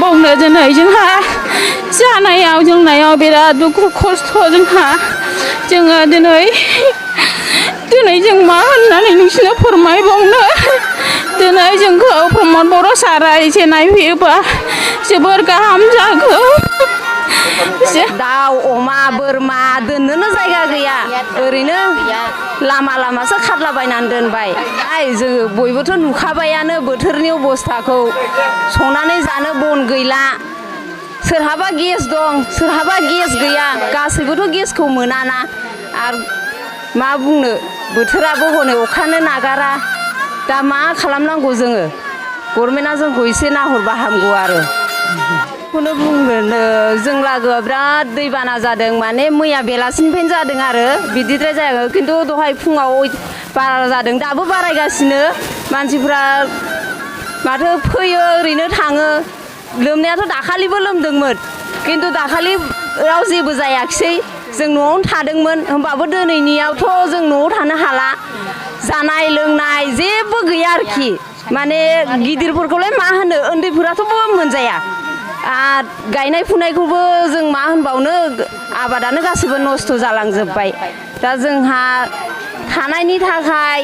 खालामबावनो दिनै जोंहा जानायाव जोंनायाव बिराद दुखु खस्थ' जोङो दिनै जों मा होननानै नोंसिनो फोरमायबावनो दिनै जोंखौ प्रमद बर' सारा एसे नायफैयोबा जोबोर गाहाम जागौ। दाउ अमा बोरमा दोननोनो जायगा गैया ओरैनो लामा लामासो खारलाबायनानै दोनबाय। जोङो बयबोथ' नुखाबायानो बोथोरनि अबस्थाखौ संनानै जानो बन गैला। सोरहाबा गेस दं सोरहाबा गेस गैया गासैबोथ' गेसखौ मोनाना आरो मा बुंनो बोथोराबो हनै अखानो नागारा दा मा खालामनांगौ जोङो गभर्नमेन्टआ जोंखौ एसे नाहरबा हामगौ आरो बेखौनो बुंनो जों लागोआ बिराद दैबाना जादों माने मैया बेलासिनिफ्रायनो जादों आरो बिदिद्राय जायाखै खिन्थु दहाय फुङाव बारा जादों दाबो बारायगासिनो मानसिफ्रा माथो फैयो ओरैनो थाङो लोमनायाथ' दाखालिबो लोमदोंमोन खिन्थु दाखालियाव जेबो जायाखिसै जों न'आवनो थादोंमोन होमबाबो दिनैनियावथ' जों न'आव थानो हाला जानाय लोंनाय जेबो गैया आरोखि माने गिदिरफोरखौलाय मा होनो उन्दैफोराथ' मोनजाया आरो गायनाय फुनायखौबो जों मा होनबावनो आबादानो गासैबो नस्थ' जालांजोब्बाय। दा जोंहा थानायनि थाखाय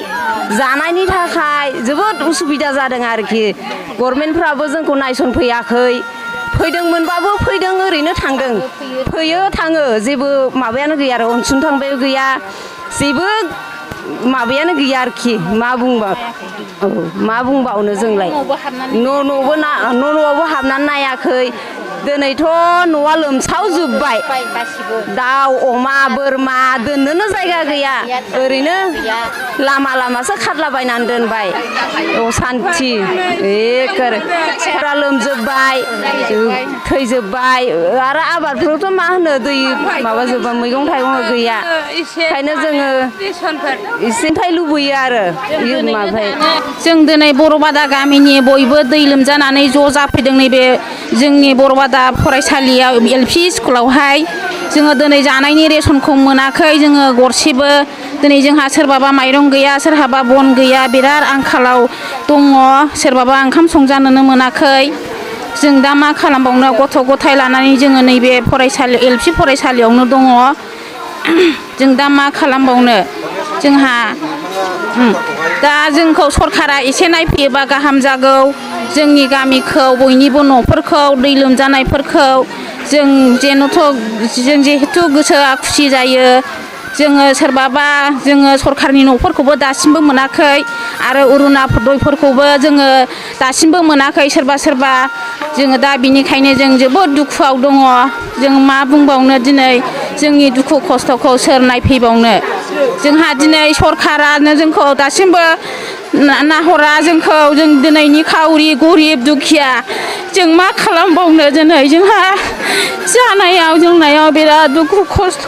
जानायनि थाखाय जोबोद उसुबिदा जादों आरोखि गभर्नमेन्टफ्राबो जोंखौ नायसनफैयाखै फैदोंमोनबाबो फैदों ओरैनो थांदों फैयो थाङो जेबो माबायानो गैया आरो अनसुंथाइबो गैया जेबो माबायानो गैया आरोखि मा बुंबावनो जोंलाय न'आवबो हाबनानै नायाखै दिनैथ' न'आ लोमसावजोब्बाय दाउ अमा बोरमा दोननोनो जायगा गैया ओरैनो लामा लामासो खारलाबायनानै दोनबाय असान्थि एखेबारे लोमजोब्बाय थैजोब्बाय आरो आबादफोरावथ' मा होनो दै माबाजोब्बाय मैगं थाइगं गैया ओंखायनो जोङो एसेनिफ्राय लुबैयो आरो जों दिनै बर'बादा गामिनि बयबो दै लोमजानानै ज' जाफैदों नैबे जोंनि बर'बादा फरायसालियाव LP स्कुलावहाय जोङो दिनै जानायनि रेसनखौ मोनाखै जोङो गरसेबो दिनै जोंहा सोरबाबा माइरं गैया सोरहाबा बन गैया बिराद आंखालाव दङ सोरबाबा ओंखाम संजानोनो मोनाखै जों दा मा खालामबावनो गथ' गथाय लानानै जोङो नैबे फरायसालि LP फरायसालियावनो दङ जों दा मा खालामबावनो जोंहा दा जोंखौ सरकारा एसे नायफैयोबा गाहाम जागौ जोंनि गामिखौ बयनिबो न'फोरखौ दै लोमजानायफोरखौ जों जिहेथु गोसोआ खुसि जायो जोङो सोरबाबा जोङो सरकारनि न'फोरखौबो दासिमबो मोनाखै आरो अरुण'दयफोरखौबो जोङो दासिमबो मोनाखै सोरबा जोङो दा बिनिखायनो जों जोबोद दुखुआव दङ जों मा बुंबावनो दिनै जोंनि दुखु खस्थ'खौ सोर नायफैबावनो जोंहा दिनै सरकारानो जोंखौ दासिमबो नाहरा जोंखौ जों दिनैनि खावरि गरिब दुखिया जों मा खालामबावनो दिनै जोंहा जानायाव जोंनायाव बिराद दुखु खस्थ'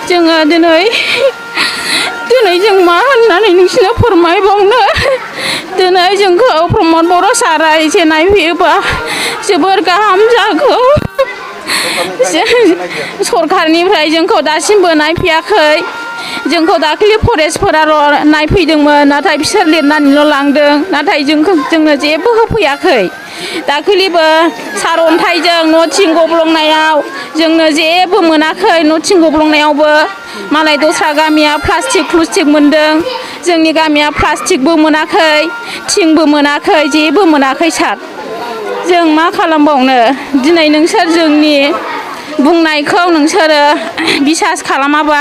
जोङो दिनै जों मा होननानै नोंसिनो फोरमायबावनो दिनै जोंखौ प्रमद बर' सारा एसे नायफैयोबा जोबोर गाहाम जागौ सरकारनिफ्राय जोंखौ दासिमबो नायफैयाखै जोंखौ दाखालि फरेस्टफोराल' नायफैदोंमोन नाथाय बिसोर लिरनानैल' लांदों नाथाय जोंनो जेबो होफैयाखै दाखालिबो सारअन्थाइजों न'थिं गब्लंनायाव जोंनो जेबो मोनाखै न'थिं गब्लंनायावबो मालाय दस्रा गामिया प्लास्टिक मोनदों जोंनि गामिया प्लास्टिकबो मोनाखै थिंबो मोनाखै जेबो मोनाखै सार जों मा खालामबावनो दिनै नोंसोर जोंनि बुंनायखौ नोंसोरो बिसास खालामाबा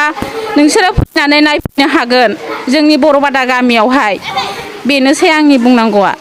नोंसोरो फैनानै नायफैनो हागोन जोंनि बर'बादा गामियावहाय बेनोसै आंनि बुंनांगौआ।